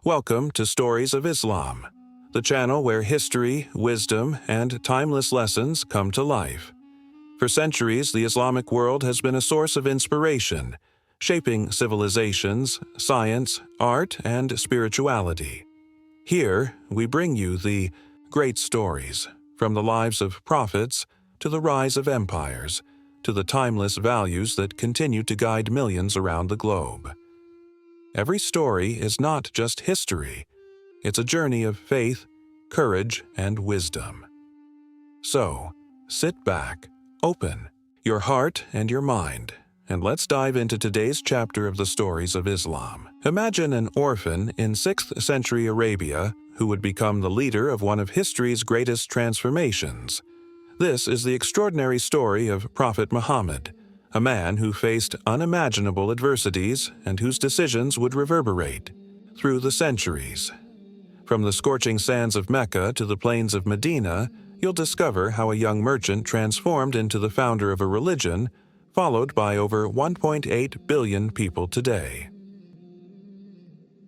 Welcome to Stories of Islam, the channel where history, wisdom, and timeless lessons come to life. For centuries, the Islamic world has been a source of inspiration, shaping civilizations, science, art, and spirituality. Here, we bring you the great stories, from the lives of prophets to the rise of empires, to the timeless values that continue to guide millions around the globe. Every story is not just history, it's a journey of faith, courage, and wisdom. So, sit back, open your heart and your mind, and let's dive into today's chapter of the Stories of Islam. Imagine an orphan in 6th century Arabia who would become the leader of one of history's greatest transformations. This is the extraordinary story of Prophet Muhammad, a man who faced unimaginable adversities and whose decisions would reverberate through the centuries. From the scorching sands of Mecca to the plains of Medina, you'll discover how a young merchant transformed into the founder of a religion, followed by over 1.8 billion people today.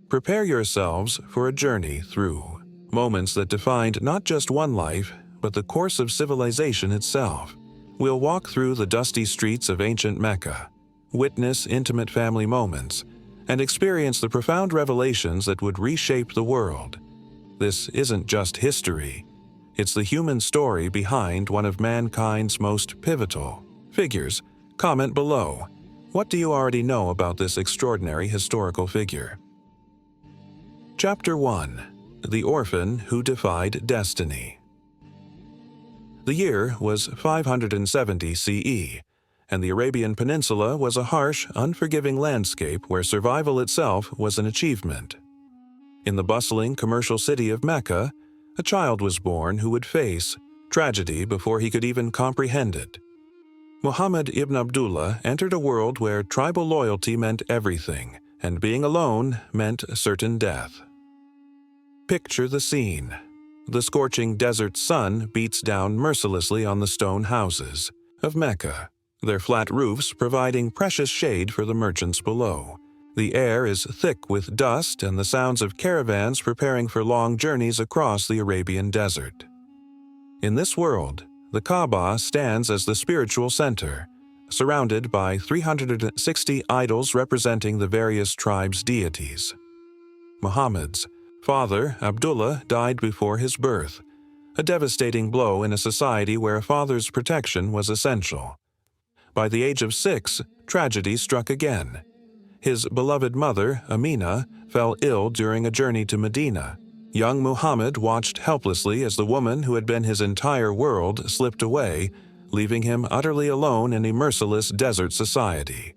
Prepare yourselves for a journey through moments that defined not just one life, but the course of civilization itself. We'll walk through the dusty streets of ancient Mecca, witness intimate family moments, and experience the profound revelations that would reshape the world. This isn't just history. It's the human story behind one of mankind's most pivotal figures. Comment below. What do you already know about this extraordinary historical figure? Chapter 1. The Orphan Who Defied Destiny. The year was 570 CE, and the Arabian Peninsula was a harsh, unforgiving landscape where survival itself was an achievement. In the bustling commercial city of Mecca, a child was born who would face tragedy before he could even comprehend it. Muhammad ibn Abdullah entered a world where tribal loyalty meant everything, and being alone meant certain death. Picture the scene. The scorching desert sun beats down mercilessly on the stone houses of Mecca, their flat roofs providing precious shade for the merchants below. The air is thick with dust and the sounds of caravans preparing for long journeys across the Arabian desert. In this world, the Kaaba stands as the spiritual center, surrounded by 360 idols representing the various tribes' deities. Muhammad's father, Abdullah, died before his birth, a devastating blow in a society where a father's protection was essential. By the age of 6, tragedy struck again. His beloved mother, Amina, fell ill during a journey to Medina. Young Muhammad watched helplessly as the woman who had been his entire world slipped away, leaving him utterly alone in a merciless desert society.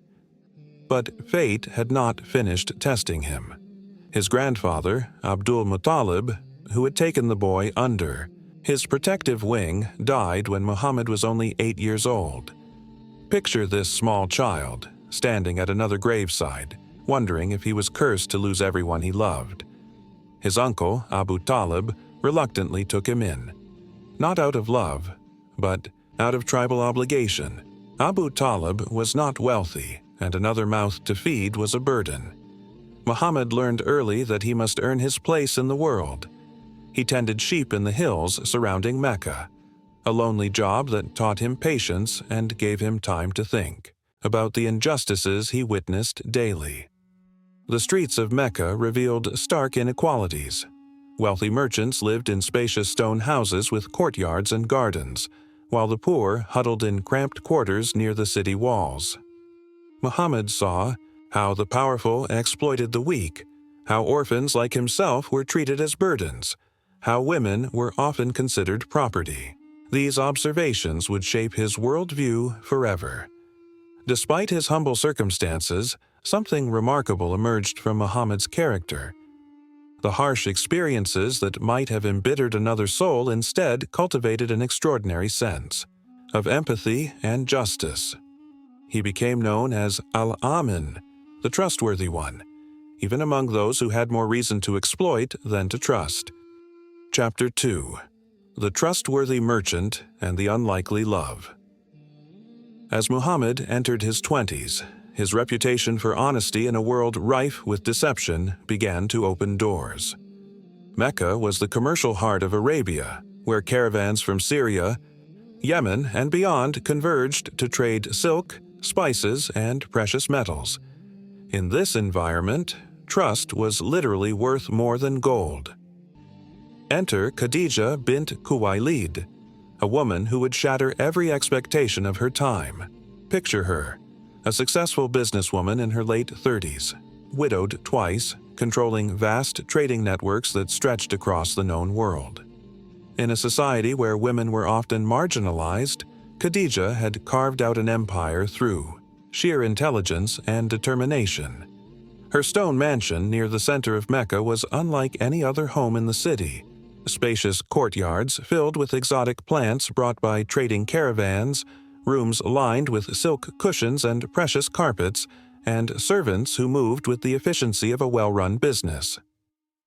But fate had not finished testing him. His grandfather, Abdul Muttalib, who had taken the boy under his protective wing, died when Muhammad was only 8 years old. Picture this small child, standing at another graveside, wondering if he was cursed to lose everyone he loved. His uncle, Abu Talib, reluctantly took him in. Not out of love, but out of tribal obligation. Abu Talib was not wealthy, and another mouth to feed was a burden. Muhammad learned early that he must earn his place in the world. He tended sheep in the hills surrounding Mecca, a lonely job that taught him patience and gave him time to think about the injustices he witnessed daily. The streets of Mecca revealed stark inequalities. Wealthy merchants lived in spacious stone houses with courtyards and gardens, while the poor huddled in cramped quarters near the city walls. Muhammad saw how the powerful exploited the weak, how orphans like himself were treated as burdens, how women were often considered property. These observations would shape his worldview forever. Despite his humble circumstances, something remarkable emerged from Muhammad's character. The harsh experiences that might have embittered another soul instead cultivated an extraordinary sense of empathy and justice. He became known as Al-Amin, the trustworthy one, even among those who had more reason to exploit than to trust. Chapter 2. The Trustworthy Merchant and the Unlikely Love. As Muhammad entered his 20s, his reputation for honesty in a world rife with deception began to open doors. Mecca was the commercial heart of Arabia, where caravans from Syria, Yemen, and beyond converged to trade silk, spices, and precious metals. In this environment, trust was literally worth more than gold. Enter Khadijah bint Khuwaylid, a woman who would shatter every expectation of her time. Picture her, a successful businesswoman in her late 30s, widowed twice, controlling vast trading networks that stretched across the known world. In a society where women were often marginalized, Khadijah had carved out an empire through sheer intelligence and determination. Her stone mansion near the center of Mecca was unlike any other home in the city. Spacious courtyards filled with exotic plants brought by trading caravans, rooms lined with silk cushions and precious carpets, and servants who moved with the efficiency of a well-run business.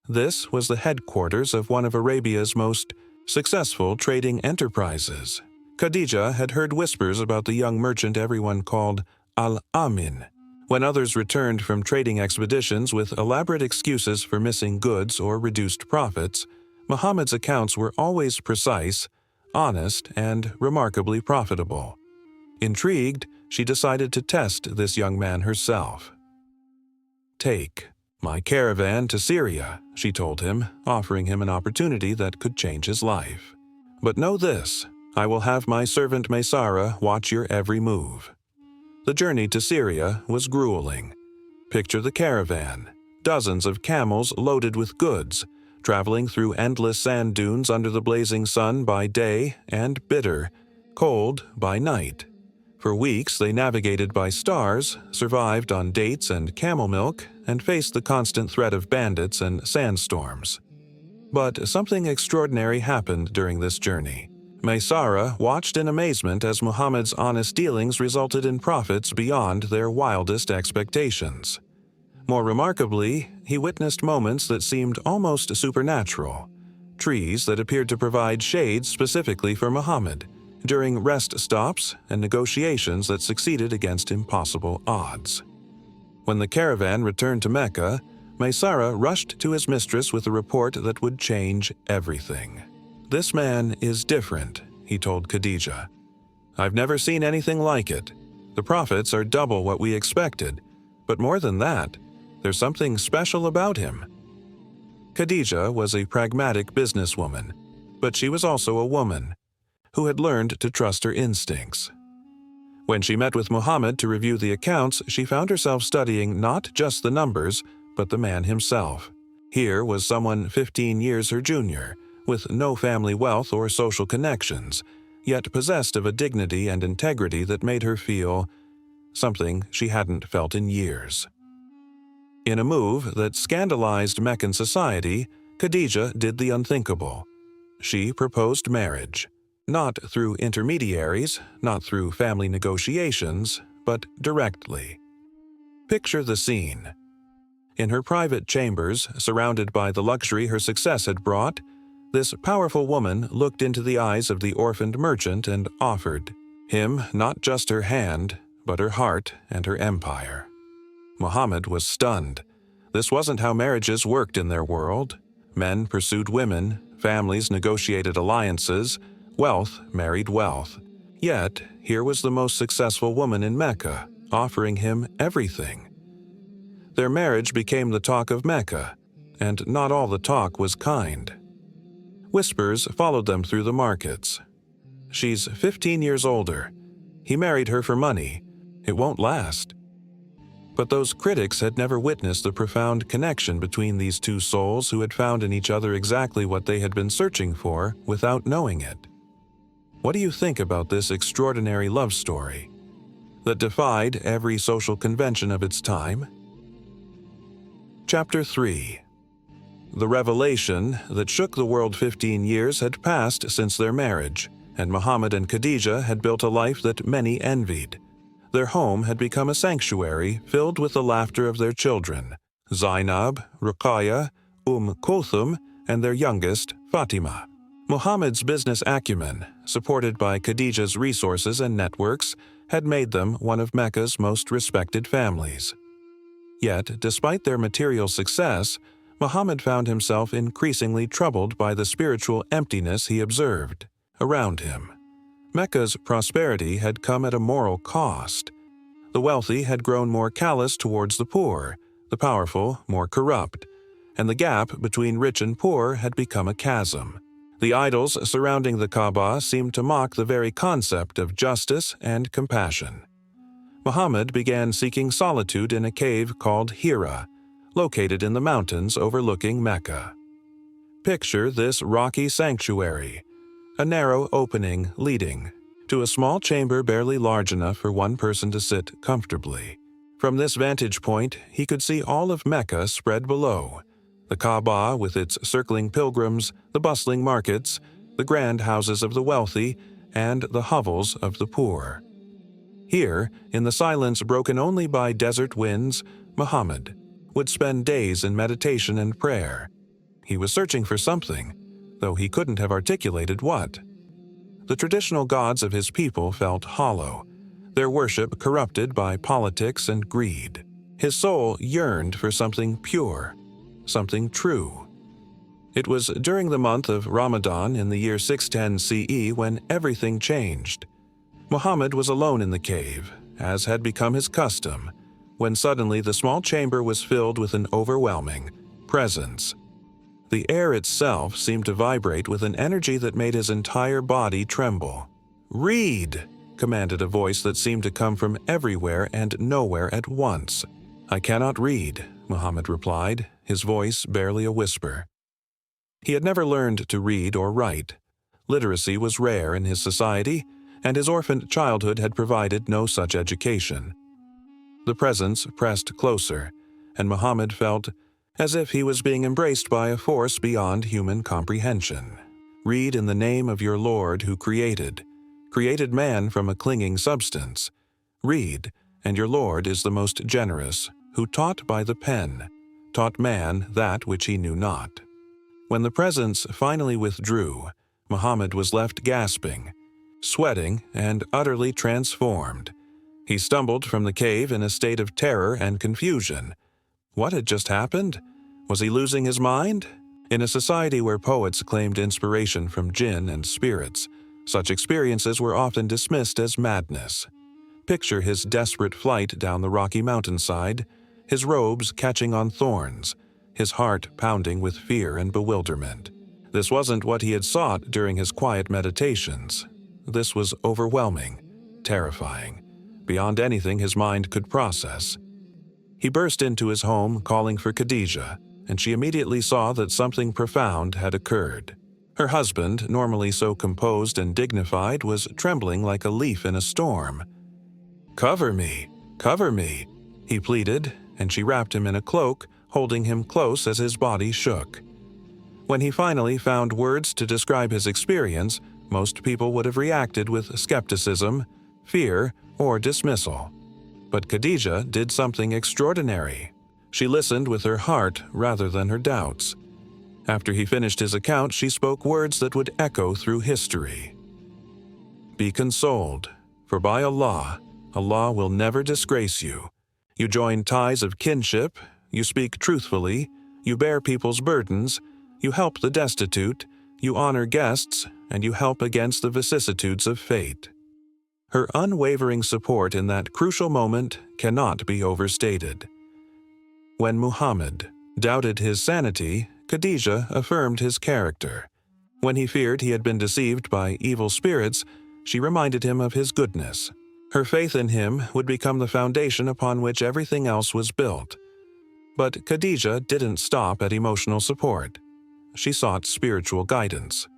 This was the headquarters of one of Arabia's most successful trading enterprises. Khadijah had heard whispers about the young merchant everyone called Al-Amin. When others returned from trading expeditions with elaborate excuses for missing goods or reduced profits, Muhammad's accounts were always precise, honest, and remarkably profitable. Intrigued, she decided to test this young man herself. "Take my caravan to Syria," she told him, offering him an opportunity that could change his life. "But know this, I will have my servant Maysara watch your every move." The journey to Syria was grueling. Picture the caravan, dozens of camels loaded with goods, traveling through endless sand dunes under the blazing sun by day and bitter, cold by night. For weeks they navigated by stars, survived on dates and camel milk, and faced the constant threat of bandits and sandstorms. But something extraordinary happened during this journey. Maysara watched in amazement as Muhammad's honest dealings resulted in profits beyond their wildest expectations. More remarkably, he witnessed moments that seemed almost supernatural. Trees that appeared to provide shade specifically for Muhammad, during rest stops and negotiations that succeeded against impossible odds. When the caravan returned to Mecca, Maysara rushed to his mistress with a report that would change everything. "This man is different," he told Khadijah. "I've never seen anything like it. The profits are double what we expected, but more than that, there's something special about him." Khadijah was a pragmatic businesswoman, but she was also a woman who had learned to trust her instincts. When she met with Muhammad to review the accounts, she found herself studying not just the numbers, but the man himself. Here was someone 15 years her junior, with no family wealth or social connections, yet possessed of a dignity and integrity that made her feel something she hadn't felt in years. In a move that scandalized Meccan society, Khadijah did the unthinkable. She proposed marriage. Not through intermediaries, not through family negotiations, but directly. Picture the scene. In her private chambers, surrounded by the luxury her success had brought, this powerful woman looked into the eyes of the orphaned merchant and offered him not just her hand, but her heart and her empire. Muhammad was stunned. This wasn't how marriages worked in their world. Men pursued women, families negotiated alliances, wealth married wealth. Yet, here was the most successful woman in Mecca, offering him everything. Their marriage became the talk of Mecca, and not all the talk was kind. Whispers followed them through the markets. "She's 15 years older. He married her for money. It won't last." But those critics had never witnessed the profound connection between these two souls who had found in each other exactly what they had been searching for without knowing it. What do you think about this extraordinary love story that defied every social convention of its time? Chapter 3. The revelation that shook the world 15 years had passed since their marriage, and Muhammad and Khadijah had built a life that many envied. Their home had become a sanctuary filled with the laughter of their children, Zainab, Ruqayya, Kulthum, and their youngest, Fatima. Muhammad's business acumen, supported by Khadijah's resources and networks, had made them one of Mecca's most respected families. Yet, despite their material success, Muhammad found himself increasingly troubled by the spiritual emptiness he observed around him. Mecca's prosperity had come at a moral cost. The wealthy had grown more callous towards the poor, the powerful more corrupt, and the gap between rich and poor had become a chasm. The idols surrounding the Kaaba seemed to mock the very concept of justice and compassion. Muhammad began seeking solitude in a cave called Hira, located in the mountains overlooking Mecca. Picture this rocky sanctuary, a narrow opening leading to a small chamber barely large enough for one person to sit comfortably. From this vantage point, he could see all of Mecca spread below: the Kaaba with its circling pilgrims, the bustling markets, the grand houses of the wealthy, and the hovels of the poor. Here, in the silence broken only by desert winds, Muhammad would spend days in meditation and prayer. He was searching for something, though he couldn't have articulated what. The traditional gods of his people felt hollow, their worship corrupted by politics and greed. His soul yearned for something pure, something true. It was during the month of Ramadan in the year 610 CE when everything changed. Muhammad was alone in the cave, as had become his custom, when suddenly the small chamber was filled with an overwhelming presence. The air itself seemed to vibrate with an energy that made his entire body tremble. "Read!" commanded a voice that seemed to come from everywhere and nowhere at once. "I cannot read," Muhammad replied, his voice barely a whisper. He had never learned to read or write. Literacy was rare in his society, and his orphaned childhood had provided no such education. The presence pressed closer, and Muhammad felt as if he was being embraced by a force beyond human comprehension. "Read in the name of your Lord who created man from a clinging substance. Read, and your Lord is the most generous, who taught by the pen, taught man that which he knew not." When the presence finally withdrew, Muhammad was left gasping, sweating, and utterly transformed. He stumbled from the cave in a state of terror and confusion. What had just happened? Was he losing his mind? In a society where poets claimed inspiration from jinn and spirits, such experiences were often dismissed as madness. Picture his desperate flight down the rocky mountainside, his robes catching on thorns, his heart pounding with fear and bewilderment. This wasn't what he had sought during his quiet meditations. This was overwhelming, terrifying, beyond anything his mind could process. He burst into his home calling for Khadijah, and she immediately saw that something profound had occurred. Her husband, normally so composed and dignified, was trembling like a leaf in a storm. Cover me," he pleaded, and she wrapped him in a cloak, holding him close as his body shook. When he finally found words to describe his experience, most people would have reacted with skepticism, fear, or dismissal. But Khadijah did something extraordinary. She listened with her heart rather than her doubts. After he finished his account, she spoke words that would echo through history. "Be consoled, for by Allah, Allah will never disgrace you. You join ties of kinship, you speak truthfully, you bear people's burdens, you help the destitute, you honor guests, and you help against the vicissitudes of fate." Her unwavering support in that crucial moment cannot be overstated. When Muhammad doubted his sanity, Khadijah affirmed his character. When he feared he had been deceived by evil spirits, she reminded him of his goodness. Her faith in him would become the foundation upon which everything else was built. But Khadijah didn't stop at emotional support. She sought spiritual guidance.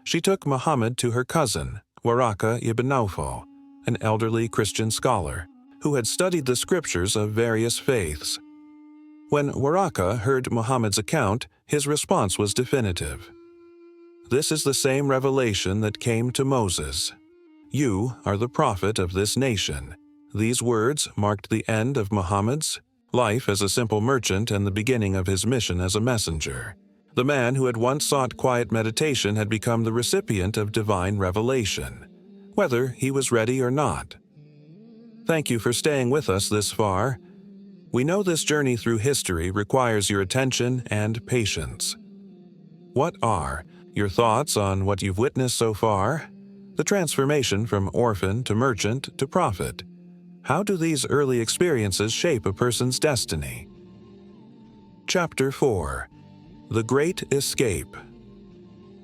She took Muhammad to her cousin, Waraka ibn Nawfal, an elderly Christian scholar, who had studied the scriptures of various faiths. When Waraka heard Muhammad's account, his response was definitive. "This is the same revelation that came to Moses. You are the prophet of this nation." These words marked the end of Muhammad's life as a simple merchant and the beginning of his mission as a messenger. The man who had once sought quiet meditation had become the recipient of divine revelation, whether he was ready or not. Thank you for staying with us this far. We know this journey through history requires your attention and patience. What are your thoughts on what you've witnessed so far? The transformation from orphan to merchant to prophet. How do these early experiences shape a person's destiny? Chapter 4. The Great Escape.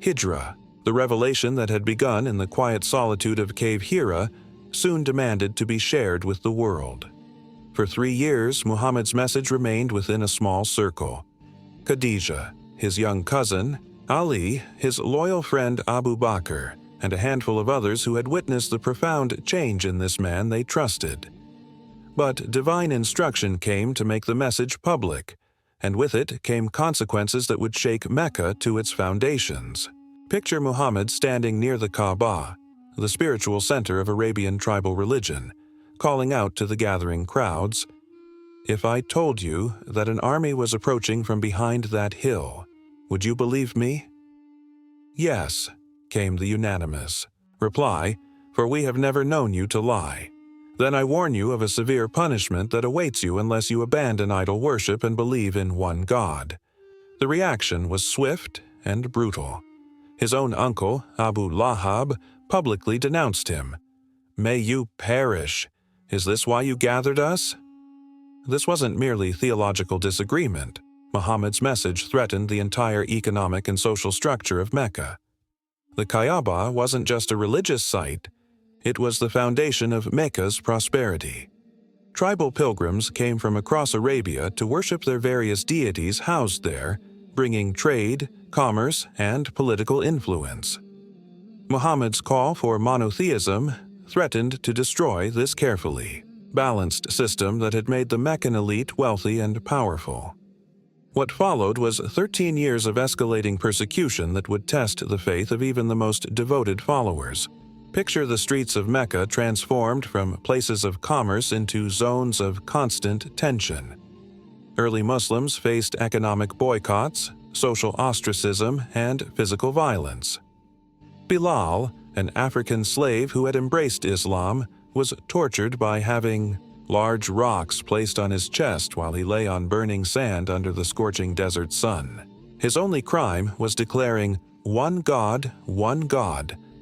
Hijrah, the revelation that had begun in the quiet solitude of Cave Hira, soon demanded to be shared with the world. For 3 years, Muhammad's message remained within a small circle. Khadijah, his young cousin, Ali, his loyal friend Abu Bakr, and a handful of others who had witnessed the profound change in this man they trusted. But divine instruction came to make the message public, and with it came consequences that would shake Mecca to its foundations. Picture Muhammad standing near the Kaaba, the spiritual center of Arabian tribal religion, calling out to the gathering crowds, "If I told you that an army was approaching from behind that hill, would you believe me?" "Yes," came the unanimous reply, "for we have never known you to lie. Then I warn you of a severe punishment that awaits you unless you abandon idol worship and believe in one God." The reaction was swift and brutal. His own uncle, Abu Lahab, publicly denounced him. "May you perish! Is this why you gathered us?" This wasn't merely theological disagreement. Muhammad's message threatened the entire economic and social structure of Mecca. The Kaaba wasn't just a religious site, it was the foundation of Mecca's prosperity. Tribal pilgrims came from across Arabia to worship their various deities housed there, bringing trade, commerce, and political influence. Muhammad's call for monotheism threatened to destroy this carefully balanced system that had made the Meccan elite wealthy and powerful. What followed was 13 years of escalating persecution that would test the faith of even the most devoted followers. Picture the streets of Mecca transformed from places of commerce into zones of constant tension. Early Muslims faced economic boycotts, social ostracism, and physical violence. Bilal, an African slave who had embraced Islam, was tortured by having large rocks placed on his chest while he lay on burning sand under the scorching desert sun. His only crime was declaring one God,"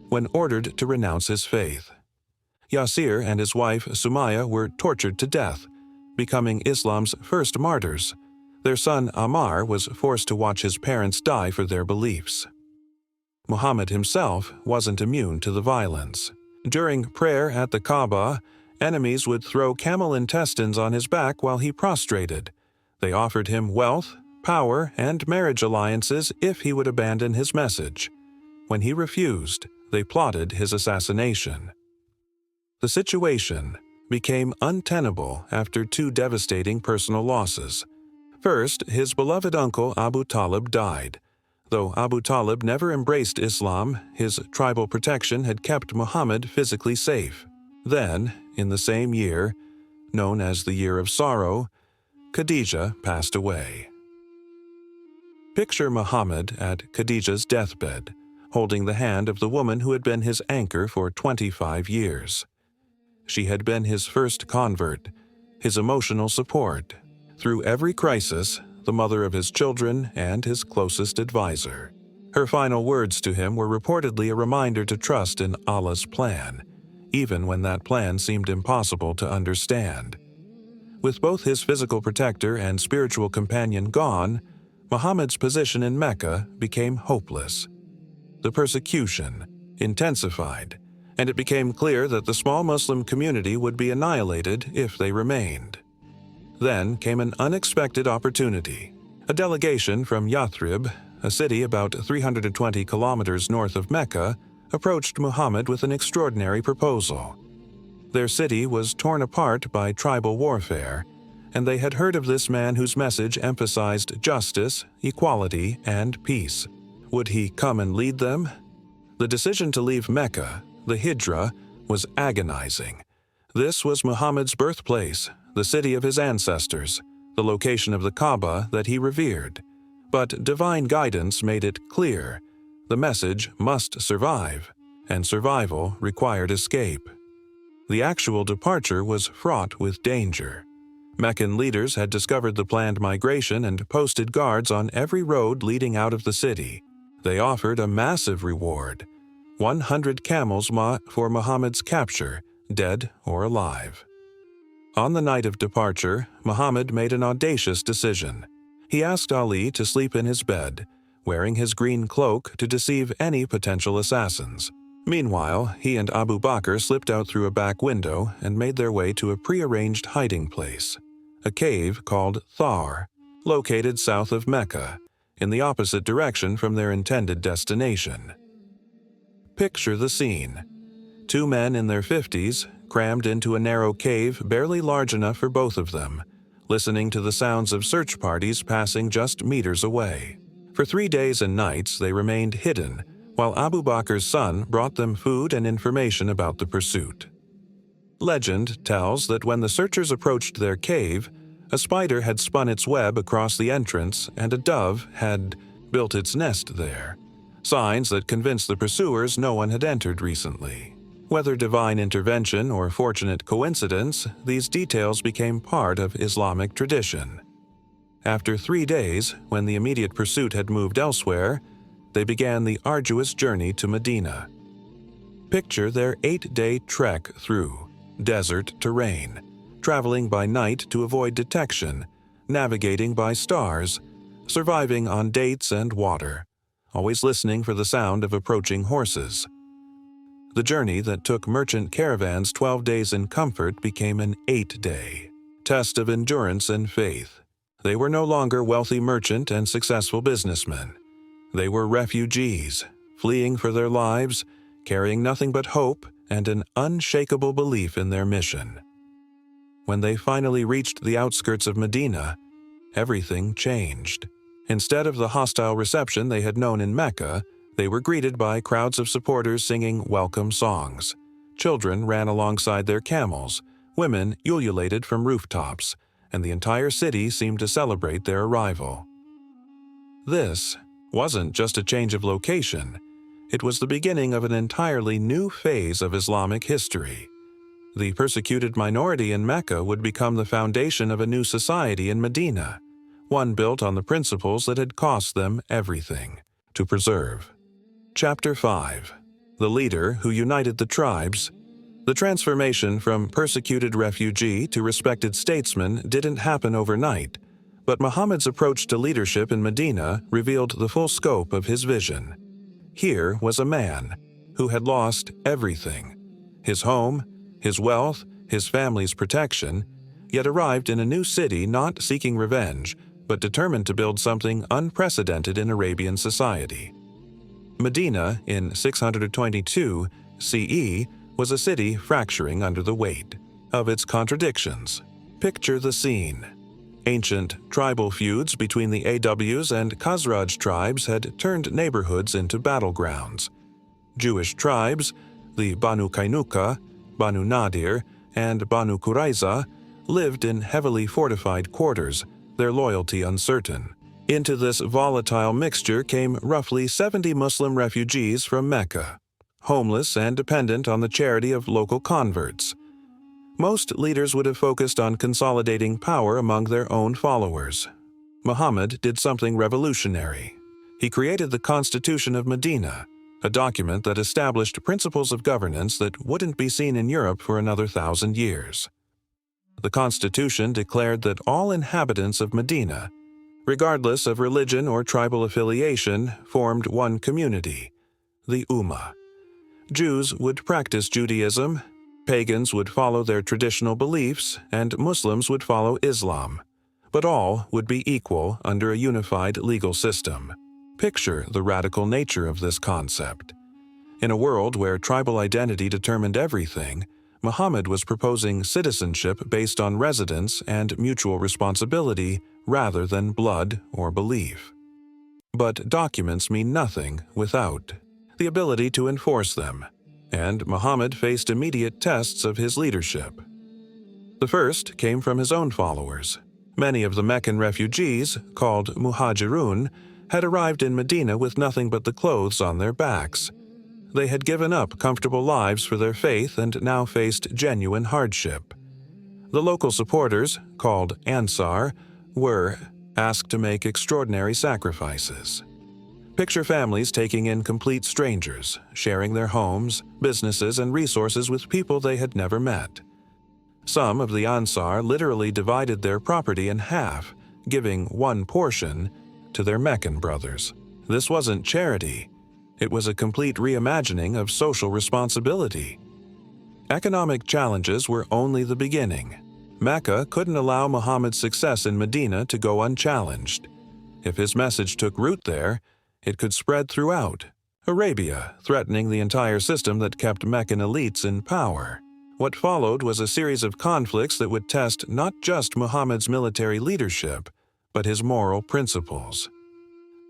when ordered to renounce his faith. Yasir and his wife Sumaya were tortured to death, becoming Islam's first martyrs. Their son Ammar was forced to watch his parents die for their beliefs. Muhammad himself wasn't immune to the violence. During prayer at the Kaaba, enemies would throw camel intestines on his back while he prostrated. They offered him wealth, power, and marriage alliances if he would abandon his message. When he refused, they plotted his assassination. The situation became untenable after 2 devastating personal losses. First, his beloved uncle Abu Talib died. Though Abu Talib never embraced Islam, his tribal protection had kept Muhammad physically safe. Then, in the same year, known as the Year of Sorrow, Khadijah passed away. Picture Muhammad at Khadijah's deathbed, holding the hand of the woman who had been his anchor for 25 years. She had been his first convert, his emotional support. Through every crisis, the mother of his children and his closest advisor. Her final words to him were reportedly a reminder to trust in Allah's plan, even when that plan seemed impossible to understand. With both his physical protector and spiritual companion gone, Muhammad's position in Mecca became hopeless. The persecution intensified, and it became clear that the small Muslim community would be annihilated if they remained. Then came an unexpected opportunity. A delegation from Yathrib, a city about 320 kilometers north of Mecca, approached Muhammad with an extraordinary proposal. Their city was torn apart by tribal warfare, and they had heard of this man whose message emphasized justice, equality, and peace. Would he come and lead them? The decision to leave Mecca, the Hijrah, was agonizing. This was Muhammad's birthplace, the city of his ancestors, the location of the Kaaba that he revered. But divine guidance made it clear the message must survive, and survival required escape. The actual departure was fraught with danger. Meccan leaders had discovered the planned migration and posted guards on every road leading out of the city. They offered a massive reward, 100 camels for Muhammad's capture, dead or alive. On the night of departure, Muhammad made an audacious decision. He asked Ali to sleep in his bed, wearing his green cloak to deceive any potential assassins. Meanwhile, he and Abu Bakr slipped out through a back window and made their way to a prearranged hiding place, a cave called Thar, located south of Mecca, in the opposite direction from their intended destination. Picture the scene. Two men in their 50s, crammed into a narrow cave barely large enough for both of them, listening to the sounds of search parties passing just meters away. For 3 days and nights they remained hidden, while Abu Bakr's son brought them food and information about the pursuit. Legend tells that when the searchers approached their cave, a spider had spun its web across the entrance and a dove had built its nest there, signs that convinced the pursuers no one had entered recently. Whether divine intervention or fortunate coincidence, these details became part of Islamic tradition. After 3 days, when the immediate pursuit had moved elsewhere, they began the arduous journey to Medina. Picture their 8-day trek through desert terrain, traveling by night to avoid detection, navigating by stars, surviving on dates and water, always listening for the sound of approaching horses. The journey that took merchant caravans 12 days in comfort became an 8-day test of endurance and faith. They were no longer wealthy merchant and successful businessmen. They were refugees, fleeing for their lives, carrying nothing but hope and an unshakable belief in their mission. When they finally reached the outskirts of Medina, everything changed. Instead of the hostile reception they had known in Mecca, they were greeted by crowds of supporters singing welcome songs. Children ran alongside their camels, women ululated from rooftops, and the entire city seemed to celebrate their arrival. This wasn't just a change of location. It was the beginning of an entirely new phase of Islamic history. The persecuted minority in Mecca would become the foundation of a new society in Medina, one built on the principles that had cost them everything to preserve. Chapter 5. The Leader Who United the Tribes. The transformation from persecuted refugee to respected statesman didn't happen overnight, but Muhammad's approach to leadership in Medina revealed the full scope of his vision. Here was a man who had lost everything: his home, his wealth, his family's protection, yet arrived in a new city not seeking revenge, but determined to build something unprecedented in Arabian society. Medina, in 622 CE, was a city fracturing under the weight of its contradictions. Picture the scene. Ancient tribal feuds between the Aws and Khazraj tribes had turned neighborhoods into battlegrounds. Jewish tribes, the Banu Kainuka, Banu Nadir, and Banu Qurayza, lived in heavily fortified quarters, their loyalty uncertain. Into this volatile mixture came roughly 70 Muslim refugees from Mecca, homeless and dependent on the charity of local converts. Most leaders would have focused on consolidating power among their own followers. Muhammad did something revolutionary. He created the Constitution of Medina, a document that established principles of governance that wouldn't be seen in Europe for another 1,000 years. The Constitution declared that all inhabitants of Medina, regardless of religion or tribal affiliation, formed one community, the Ummah. Jews would practice Judaism, pagans would follow their traditional beliefs, and Muslims would follow Islam, but all would be equal under a unified legal system. Picture the radical nature of this concept. In a world where tribal identity determined everything, Muhammad was proposing citizenship based on residence and mutual responsibility rather than blood or belief. But documents mean nothing without the ability to enforce them, and Muhammad faced immediate tests of his leadership. The first came from his own followers. Many of the Meccan refugees, called muhajirun, had arrived in Medina with nothing but the clothes on their backs. They had given up comfortable lives for their faith and now faced genuine hardship. The local supporters, called Ansar, were asked to make extraordinary sacrifices. Picture families taking in complete strangers, sharing their homes, businesses, and resources with people they had never met. Some of the Ansar literally divided their property in half, giving one portion to their Meccan brothers. This wasn't charity. It was a complete reimagining of social responsibility. Economic challenges were only the beginning. Mecca couldn't allow Muhammad's success in Medina to go unchallenged. If his message took root there, it could spread throughout Arabia, threatening the entire system that kept Meccan elites in power. What followed was a series of conflicts that would test not just Muhammad's military leadership, but his moral principles.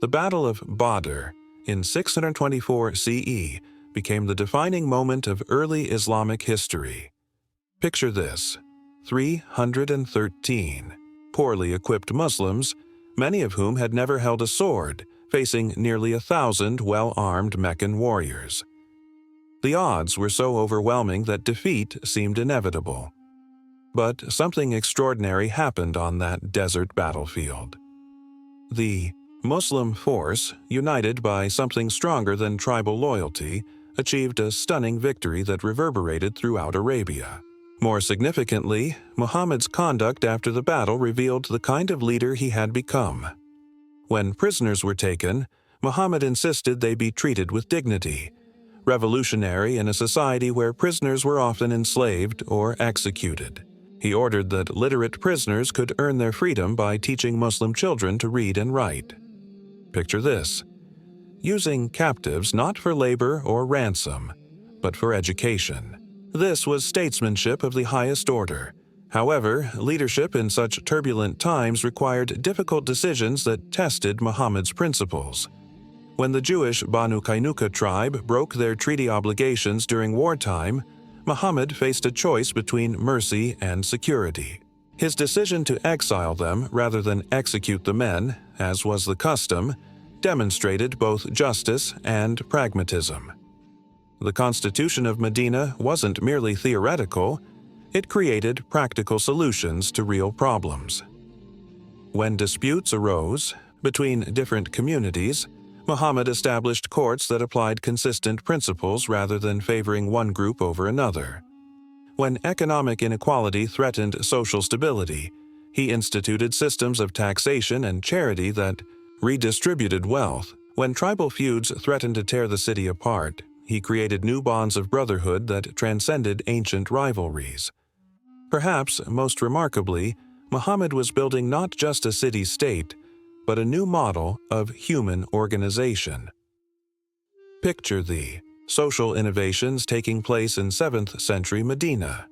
The Battle of Badr in 624 CE became the defining moment of early Islamic history. Picture this: 313 poorly equipped Muslims, many of whom had never held a sword, facing nearly 1,000 well-armed Meccan warriors. The odds were so overwhelming that defeat seemed inevitable. But something extraordinary happened on that desert battlefield. The Muslim force, united by something stronger than tribal loyalty, achieved a stunning victory that reverberated throughout Arabia. More significantly, Muhammad's conduct after the battle revealed the kind of leader he had become. When prisoners were taken, Muhammad insisted they be treated with dignity, revolutionary in a society where prisoners were often enslaved or executed. He ordered that literate prisoners could earn their freedom by teaching Muslim children to read and write. Picture this: using captives not for labor or ransom, but for education. This was statesmanship of the highest order. However, leadership in such turbulent times required difficult decisions that tested Muhammad's principles. When the Jewish Banu Qaynuqa tribe broke their treaty obligations during wartime, Muhammad faced a choice between mercy and security. His decision to exile them rather than execute the men, as was the custom, demonstrated both justice and pragmatism. The Constitution of Medina wasn't merely theoretical, it created practical solutions to real problems. When disputes arose between different communities, Muhammad established courts that applied consistent principles rather than favoring one group over another. When economic inequality threatened social stability, he instituted systems of taxation and charity that redistributed wealth. When tribal feuds threatened to tear the city apart, he created new bonds of brotherhood that transcended ancient rivalries. Perhaps most remarkably, Muhammad was building not just a city-state, but a new model of human organization. Picture the social innovations taking place in 7th century Medina.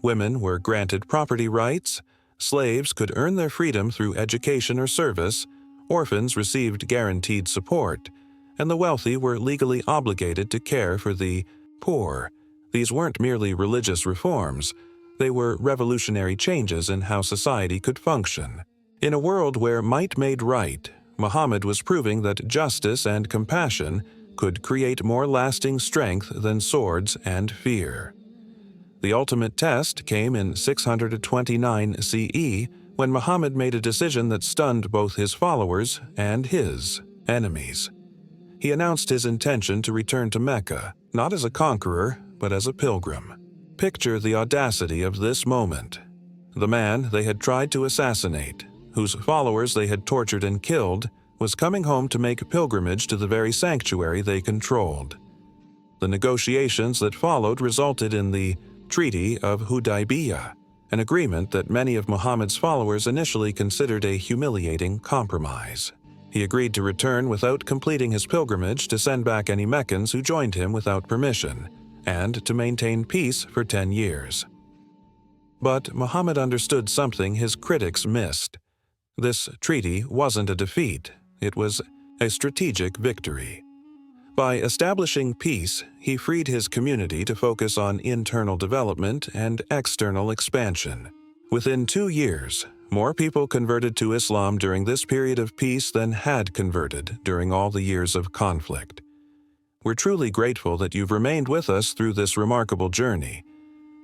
Women were granted property rights, slaves could earn their freedom through education or service, orphans received guaranteed support, and the wealthy were legally obligated to care for the poor. These weren't merely religious reforms, they were revolutionary changes in how society could function. In a world where might made right, Muhammad was proving that justice and compassion could create more lasting strength than swords and fear. The ultimate test came in 629 CE when Muhammad made a decision that stunned both his followers and his enemies. He announced his intention to return to Mecca, not as a conqueror, but as a pilgrim. Picture the audacity of this moment. The man they had tried to assassinate, whose followers they had tortured and killed, was coming home to make a pilgrimage to the very sanctuary they controlled. The negotiations that followed resulted in the Treaty of Hudaybiyah, an agreement that many of Muhammad's followers initially considered a humiliating compromise. He agreed to return without completing his pilgrimage, to send back any Meccans who joined him without permission, and to maintain peace for 10 years. But Muhammad understood something his critics missed. This treaty wasn't a defeat, it was a strategic victory. By establishing peace, he freed his community to focus on internal development and external expansion. Within 2 years, more people converted to Islam during this period of peace than had converted during all the years of conflict. We're truly grateful that you've remained with us through this remarkable journey.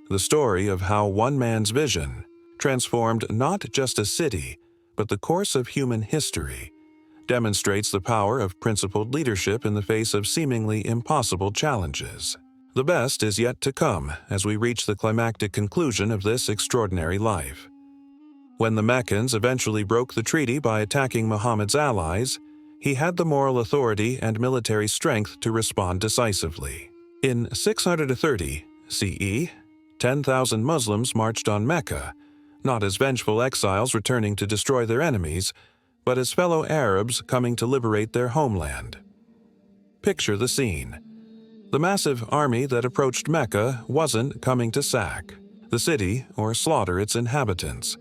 The story of how one man's vision transformed not just a city, but the course of human history, demonstrates the power of principled leadership in the face of seemingly impossible challenges. The best is yet to come as we reach the climactic conclusion of this extraordinary life. When the Meccans eventually broke the treaty by attacking Muhammad's allies, he had the moral authority and military strength to respond decisively. In 630 CE, 10,000 Muslims marched on Mecca, not as vengeful exiles returning to destroy their enemies, but as fellow Arabs coming to liberate their homeland. Picture the scene. The massive army that approached Mecca wasn't coming to sack the city or slaughter its inhabitants.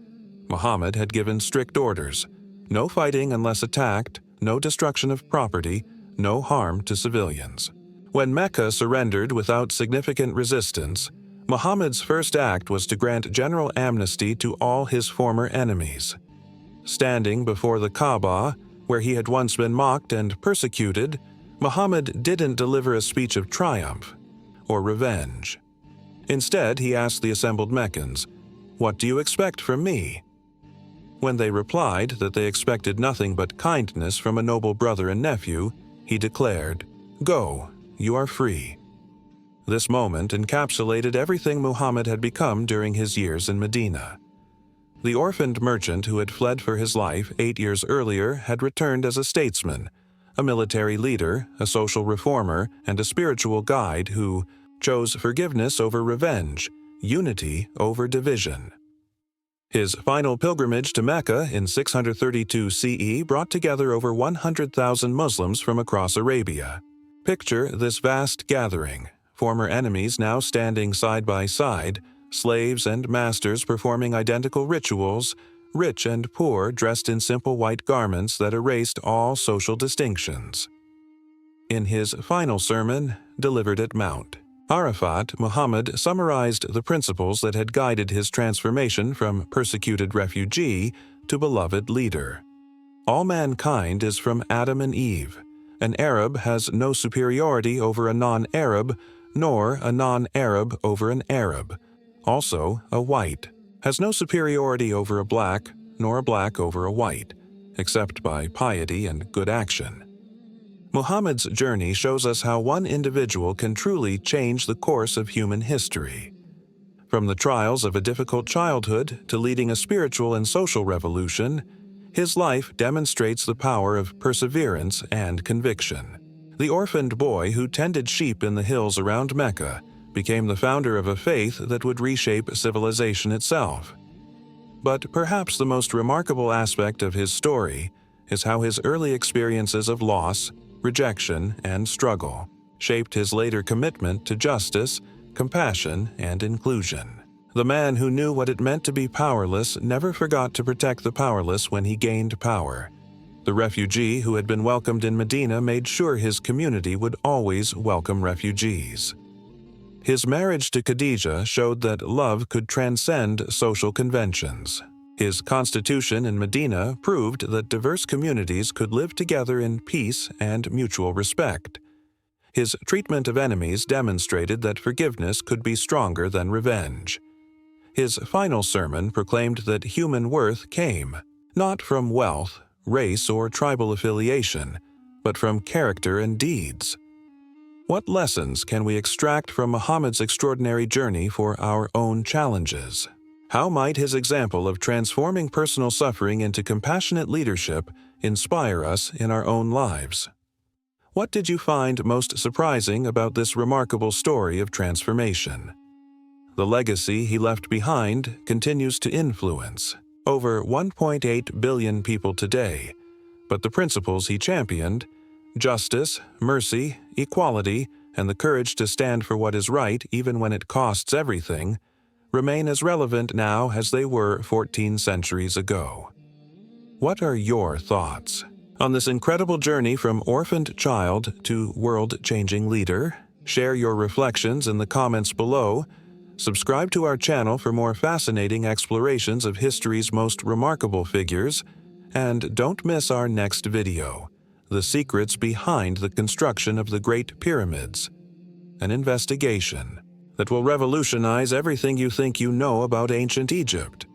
Muhammad had given strict orders: no fighting unless attacked, no destruction of property, no harm to civilians. When Mecca surrendered without significant resistance, Muhammad's first act was to grant general amnesty to all his former enemies. Standing before the Kaaba, where he had once been mocked and persecuted, Muhammad didn't deliver a speech of triumph or revenge. Instead, he asked the assembled Meccans, "What do you expect from me?" When they replied that they expected nothing but kindness from a noble brother and nephew, he declared, "Go, you are free." This moment encapsulated everything Muhammad had become during his years in Medina. The orphaned merchant who had fled for his life 8 years earlier had returned as a statesman, a military leader, a social reformer, and a spiritual guide who chose forgiveness over revenge, unity over division. His final pilgrimage to Mecca in 632 CE brought together over 100,000 Muslims from across Arabia. Picture this vast gathering, former enemies now standing side by side, slaves and masters performing identical rituals, rich and poor dressed in simple white garments that erased all social distinctions. In his final sermon, delivered at Mount Arafat, Muhammad summarized the principles that had guided his transformation from persecuted refugee to beloved leader. All mankind is from Adam and Eve. An Arab has no superiority over a non-Arab, nor a non-Arab over an Arab. Also, a white has no superiority over a black, nor a black over a white, except by piety and good action. Muhammad's journey shows us how one individual can truly change the course of human history. From the trials of a difficult childhood to leading a spiritual and social revolution, his life demonstrates the power of perseverance and conviction. The orphaned boy who tended sheep in the hills around Mecca became the founder of a faith that would reshape civilization itself. But perhaps the most remarkable aspect of his story is how his early experiences of loss, rejection, and struggle shaped his later commitment to justice, compassion, and inclusion. The man who knew what it meant to be powerless never forgot to protect the powerless when he gained power. The refugee who had been welcomed in Medina made sure his community would always welcome refugees. His marriage to Khadijah showed that love could transcend social conventions. His constitution in Medina proved that diverse communities could live together in peace and mutual respect. His treatment of enemies demonstrated that forgiveness could be stronger than revenge. His final sermon proclaimed that human worth came, not from wealth, race, or tribal affiliation, but from character and deeds. What lessons can we extract from Muhammad's extraordinary journey for our own challenges? How might his example of transforming personal suffering into compassionate leadership inspire us in our own lives? What did you find most surprising about this remarkable story of transformation? The legacy he left behind continues to influence over 1.8 billion people today, but the principles he championed, justice, mercy, equality, and the courage to stand for what is right even when it costs everything, remain as relevant now as they were 14 centuries ago. What are your thoughts on this incredible journey from orphaned child to world-changing leader? Share your reflections in the comments below. Subscribe to our channel for more fascinating explorations of history's most remarkable figures, and don't miss our next video, The Secrets Behind the Construction of the Great Pyramids, an investigation that will revolutionize everything you think you know about ancient Egypt.